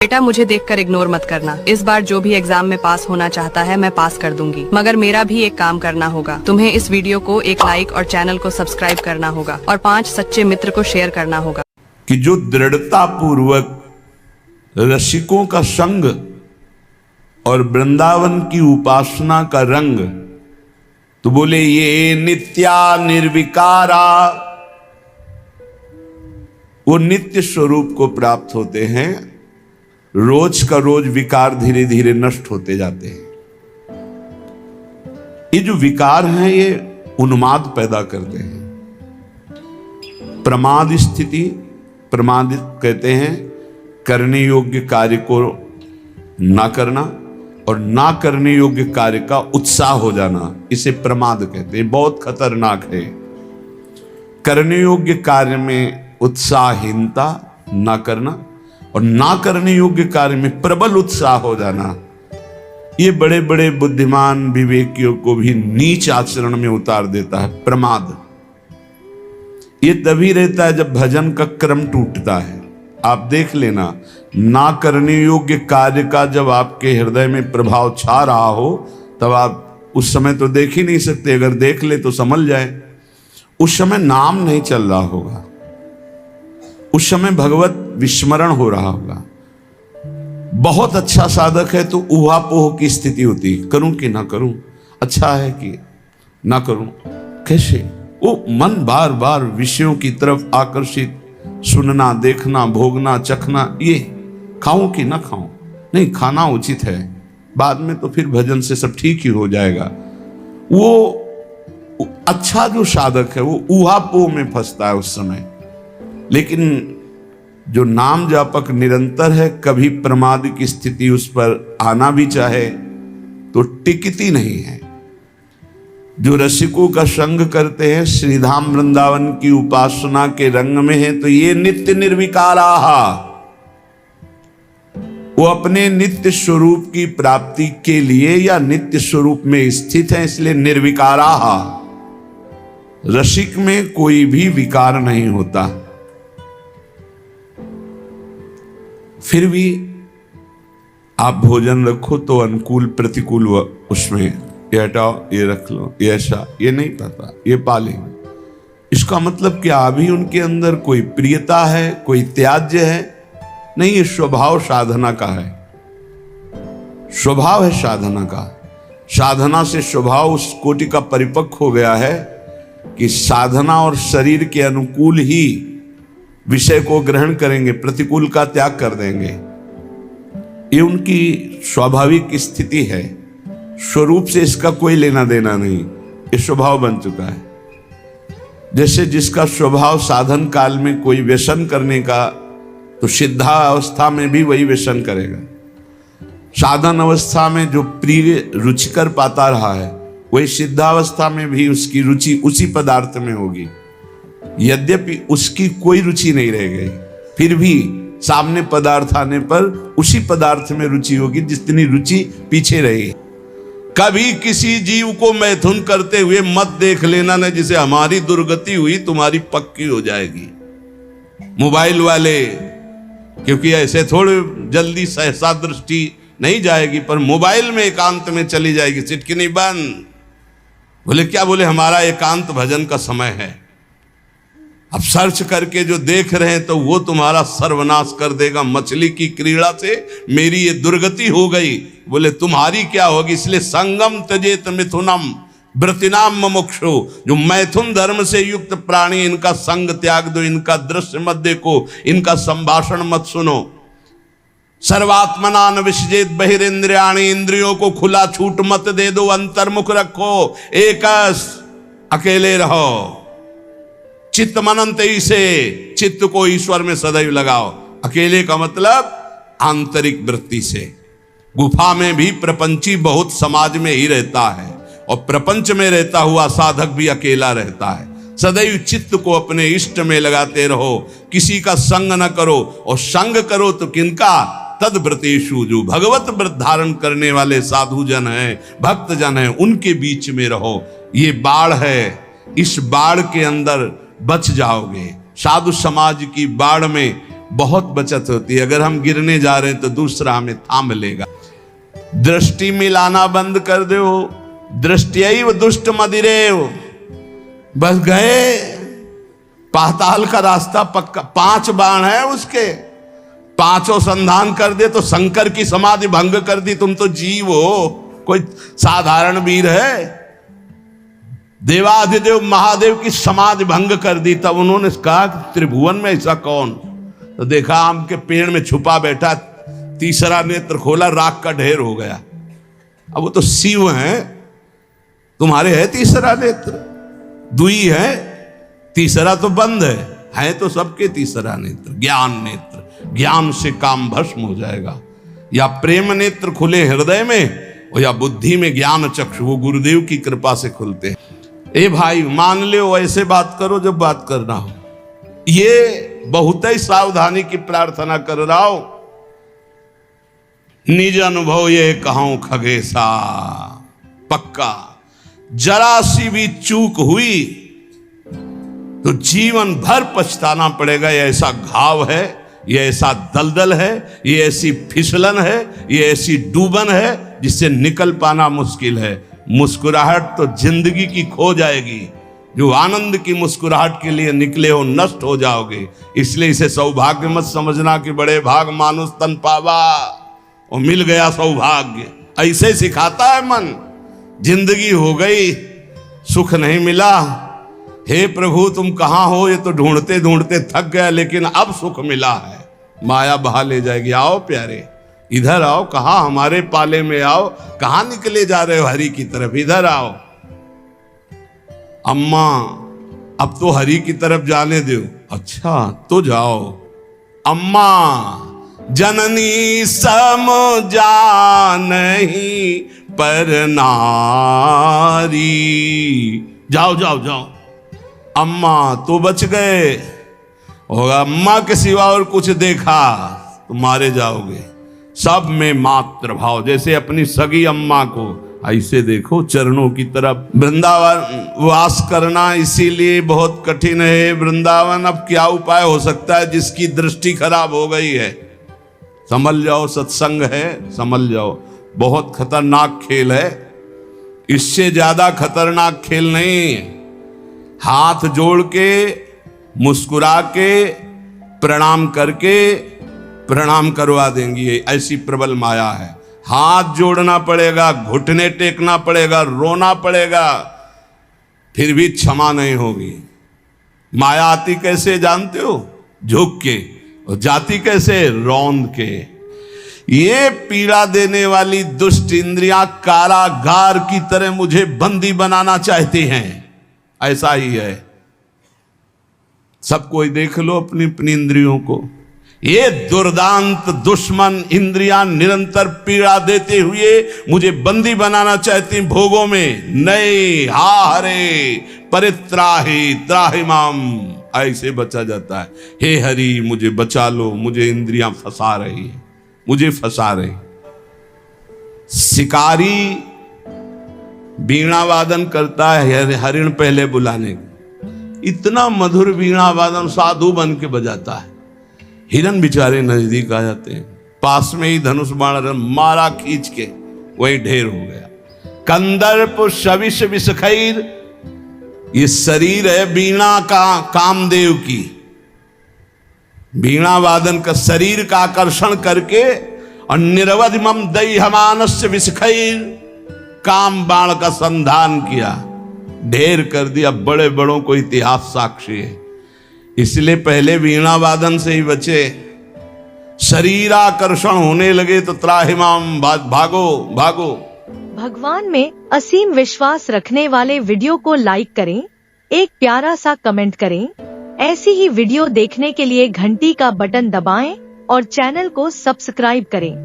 बेटा मुझे देखकर इग्नोर मत करना। इस बार जो भी एग्जाम में पास होना चाहता है मैं पास कर दूंगी, मगर मेरा भी एक काम करना होगा। तुम्हें इस वीडियो को एक लाइक और चैनल को सब्सक्राइब करना होगा और 5 सच्चे मित्र को शेयर करना होगा। कि जो दृढ़ता पूर्वक रसिकों का संग और वृंदावन की उपासना का रंग, तो बोले ये नित्या निर्विकारा, वो नित्य स्वरूप को प्राप्त होते हैं। रोज का रोज विकार धीरे धीरे नष्ट होते जाते हैं। ये जो विकार हैं ये उन्माद पैदा करते हैं। प्रमाद स्थिति, प्रमादित कहते हैं करने योग्य कार्य को ना करना और ना करने योग्य कार्य का उत्साह हो जाना, इसे प्रमाद कहते हैं। बहुत खतरनाक है। करने योग्य कार्य में उत्साहहीनता ना करना और ना करने योग्य कार्य में प्रबल उत्साह हो जाना, ये बड़े बड़े बुद्धिमान विवेकियों को भी नीच आचरण में उतार देता है। प्रमाद ये तभी रहता है जब भजन का क्रम टूटता है। आप देख लेना, ना करने योग्य कार्य का जब आपके हृदय में प्रभाव छा रहा हो, तब आप उस समय तो देख ही नहीं सकते। अगर देख ले तो समझ जाए, उस समय नाम नहीं चल रहा होगा, उस समय भगवत विस्मरण हो रहा होगा। बहुत अच्छा साधक है तो ऊहापोह की स्थिति होती, करूं कि ना करूं, अच्छा है कि ना करूं, कैसे वो मन बार बार विषयों की तरफ आकर्षित, सुनना, देखना, भोगना, चखना, ये खाऊं कि ना खाऊं, नहीं खाना उचित है, बाद में तो फिर भजन से सब ठीक ही हो जाएगा। वो अच्छा जो साधक है वो ऊहापोह में फंसता है उस समय। लेकिन जो नाम जापक निरंतर है, कभी प्रमाद की स्थिति उस पर आना भी चाहे तो टिकती नहीं है। जो रसिकों का संग करते हैं, श्रीधाम वृंदावन की उपासना के रंग में है, तो ये नित्य निर्विकारा, वो अपने नित्य स्वरूप की प्राप्ति के लिए या नित्य स्वरूप में स्थित है, इसलिए निर्विकारा। रसिक में कोई भी विकार नहीं होता। फिर भी आप भोजन रखो तो अनुकूल प्रतिकूल उसमें ये हटाओ, ये रख लो, ये ऐसा, ये नहीं पता, ये पालेंगे। इसका मतलब क्या अभी उनके अंदर कोई प्रियता है, कोई त्याज्य है? नहीं, ये स्वभाव साधना का है। स्वभाव है साधना का। साधना से स्वभाव उस कोटि का परिपक्व हो गया है कि साधना और शरीर के अनुकूल ही विषय को ग्रहण करेंगे, प्रतिकूल का त्याग कर देंगे। ये उनकी स्वाभाविक स्थिति है। स्वरूप से इसका कोई लेना देना नहीं, ये स्वभाव बन चुका है। जैसे जिसका स्वभाव साधन काल में कोई व्यसन करने का, तो सिद्धा अवस्था में भी वही व्यसन करेगा। साधन अवस्था में जो प्रिय रुचिकर पाता रहा है, वही सिद्धावस्था में भी उसकी रुचि उसी पदार्थ में होगी। यद्यपि उसकी कोई रुचि नहीं रह गई, फिर भी सामने पदार्थ आने पर उसी पदार्थ में रुचि होगी जितनी रुचि पीछे रही। कभी किसी जीव को मैथुन करते हुए मत देख लेना ना, जिसे हमारी दुर्गति हुई तुम्हारी पक्की हो जाएगी। मोबाइल वाले, क्योंकि ऐसे थोड़े जल्दी सहसा दृष्टि नहीं जाएगी, पर मोबाइल में एकांत में चली जाएगी, सिटकिनी बंद। बोले क्या? बोले हमारा एकांत भजन का समय है। अब सर्च करके जो देख रहे हैं तो वो तुम्हारा सर्वनाश कर देगा। मछली की क्रीड़ा से मेरी ये दुर्गति हो गई, बोले तुम्हारी क्या होगी? इसलिए संगम त्यजेत मिथुनम व्रतिनाम मुमुक्षु। जो मैथुन धर्म से युक्त प्राणी, इनका संग त्याग दो, इनका दृश्य मत देखो, इनका संभाषण मत सुनो। सर्वात्मना न विसजेत बहिरेंद्रियाणि, इंद्रियों को खुला छूट मत दे दो, अंतर्मुख रखो, एकस अकेले रहो। चित्त मनंत ही से, चित्त को ईश्वर में सदैव लगाओ। अकेले का मतलब आंतरिक वृत्ति से। गुफा में भी प्रपंची बहुत समाज में ही रहता है, और प्रपंच में रहता हुआ साधक भी अकेला रहता है। सदैव चित्त को अपने इष्ट में लगाते रहो, किसी का संग न करो, और संग करो तो किनका? तद व्रतेषु, जो भगवत व्रत धारण करने वाले साधु जन हैं, भक्त जन हैं, उनके बीच में रहो। ये बाढ़ है, इस बाढ़ के अंदर बच जाओगे। साधु समाज की बाढ़ में बहुत बचत होती है। अगर हम गिरने जा रहे हैं तो दूसरा हमें थाम लेगा। दृष्टि मिलाना बंद कर दो। दृष्टियैव दुष्ट मदिरेव। बस गए, पाताल का रास्ता पक्का। 5 बाण है उसके, 5 संधान कर दे तो शंकर की समाधि भंग कर दी। तुम तो जीव हो, कोई साधारण वीर है। देवाधिदेव महादेव की समाधि भंग कर दी। तब उन्होंने कहा त्रिभुवन में ऐसा कौन? तो देखा आम के पेड़ में छुपा बैठा, तीसरा नेत्र खोला, राख का ढेर हो गया। अब वो तो शिव हैं, तुम्हारे है तीसरा नेत्र, दुई है, तीसरा तो बंद है तो सबके तीसरा नेत्र ज्ञान नेत्र। ज्ञान से काम भस्म हो जाएगा। या प्रेम नेत्र खुले हृदय में, और या बुद्धि में ज्ञान चक्षु, वो गुरुदेव की कृपा से खुलते हैं। ए भाई मान लो, ऐसे बात करो जब बात करना हो। ये बहुत ही सावधानी की प्रार्थना कर रहा हूं। निज अनुभव ये कहूं खगेशा, पक्का जरा सी भी चूक हुई तो जीवन भर पछताना पड़ेगा। ये ऐसा घाव है, ये ऐसा दलदल है, ये ऐसी फिसलन है, ये ऐसी डूबन है जिससे निकल पाना मुश्किल है। मुस्कुराहट तो जिंदगी की खो जाएगी। जो आनंद की मुस्कुराहट के लिए निकले हो नष्ट हो जाओगे। इसलिए इसे सौभाग्य मत समझना कि बड़े भाग मानुष तन पावा और मिल गया सौभाग्य। ऐसे सिखाता है मन। जिंदगी हो गई, सुख नहीं मिला, हे प्रभु तुम कहां हो? ये तो ढूंढते ढूंढते थक गया, लेकिन अब सुख मिला है। माया बहा ले जाएगी। आओ प्यारे, इधर आओ, कहां हमारे पाले में आओ। कहां निकले जा रहे हो हरि की तरफ? इधर आओ। अम्मा अब तो हरि की तरफ जाने दो। अच्छा तो जाओ। अम्मा जननी सम जानही पर नारी। जाओ जाओ जाओ। अम्मा तो बच गए, होगा अम्मा के सिवा और कुछ देखा तो मारे जाओगे। सब में मात्र भाव, जैसे अपनी सगी अम्मा को ऐसे देखो, चरणों की तरफ। वृंदावन वास करना इसीलिए बहुत कठिन है। वृंदावन अब क्या उपाय हो सकता है? जिसकी दृष्टि खराब हो गई है संभल जाओ, सत्संग है संभल जाओ। बहुत खतरनाक खेल है, इससे ज्यादा खतरनाक खेल नहीं। हाथ जोड़ के, मुस्कुरा के, प्रणाम करके प्रणाम करवा देंगी। ऐसी प्रबल माया है। हाथ जोड़ना पड़ेगा, घुटने टेकना पड़ेगा, रोना पड़ेगा, फिर भी क्षमा नहीं होगी। माया आती कैसे जानते हो? झुक के, और जाती कैसे? रौंद के। ये पीड़ा देने वाली दुष्ट इंद्रियां कारागार की तरह मुझे बंदी बनाना चाहती हैं। ऐसा ही है। सब कोई देख लो अपनी अपनी इंद्रियों को। ये दुर्दांत दुश्मन इंद्रियां निरंतर पीड़ा देते हुए मुझे बंदी बनाना चाहती भोगों में। नहीं, हा हरे परित्राहि त्राहि माम, ऐसे बचा जाता है। हे हरि मुझे बचा लो, मुझे इंद्रियां फंसा रही है, मुझे फंसा रही। शिकारी वीणा वादन करता है हरिण पहले बुलाने, इतना मधुर वीणा वादन साधु बन के बजाता है। हिरन बेचारे नजदीक आ जाते हैं, पास में ही धनुष बाण मारा खींच के, वही ढेर हो गया। कंदर्प शविष विषखैर, ये शरीर है वीणा का, कामदेव की वीणा वादन का शरीर का आकर्षण करके, और निरवधि मम दैहमानस्य विषखैर, काम बाण का संधान किया, ढेर कर दिया। बड़े बड़ों को इतिहास साक्षी है। इसलिए पहले वीणा वादन से ही बचे। शरीराकर्षण होने लगे तो त्राहिमाम, भागो भागो। भगवान में असीम विश्वास रखने वाले वीडियो को लाइक करें, एक प्यारा सा कमेंट करें। ऐसी ही वीडियो देखने के लिए घंटी का बटन दबाएं और चैनल को सब्सक्राइब करें।